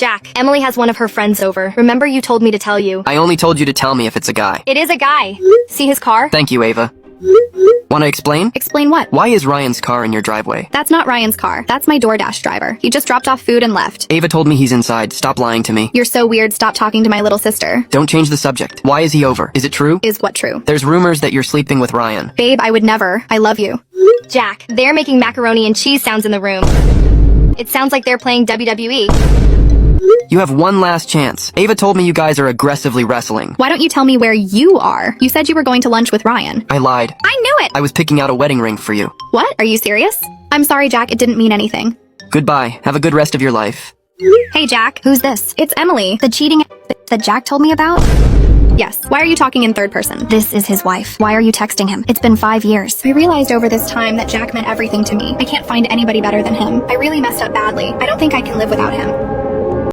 Jack, Emily has one of her friends over. Remember you told me to tell you. I only told you to tell me if it's a guy. It is a guy. See his car? Thank you, Ava. Wanna explain? Explain what? Why is Ryan's car in your driveway? That's not Ryan's car. That's my DoorDash driver. He just dropped off food and left. Ava told me he's inside. Stop lying to me. You're so weird. Stop talking to my little sister. Don't change the subject. Why is he over? Is it true? Is what true? There's rumors that you're sleeping with Ryan. Babe, I would never. I love you. Jack, they're making macaroni and cheese sounds in the room. It sounds like they're playing WWE. You have one last chance. Ava told me you guys are aggressively wrestling. Why don't you tell me where you are? You said you were going to lunch with Ryan. I lied. I knew it! I was picking out a wedding ring for you. What? Are you serious? I'm sorry, Jack. It didn't mean anything. Goodbye. Have a good rest of your life. Hey, Jack. Who's this? It's Emily. The cheating that Jack told me about? Yes. Why are you talking in third person? This is his wife. Why are you texting him? It's been 5 years. I realized over this time that Jack meant everything to me. I can't find anybody better than him. I really messed up badly. I don't think I can live without him.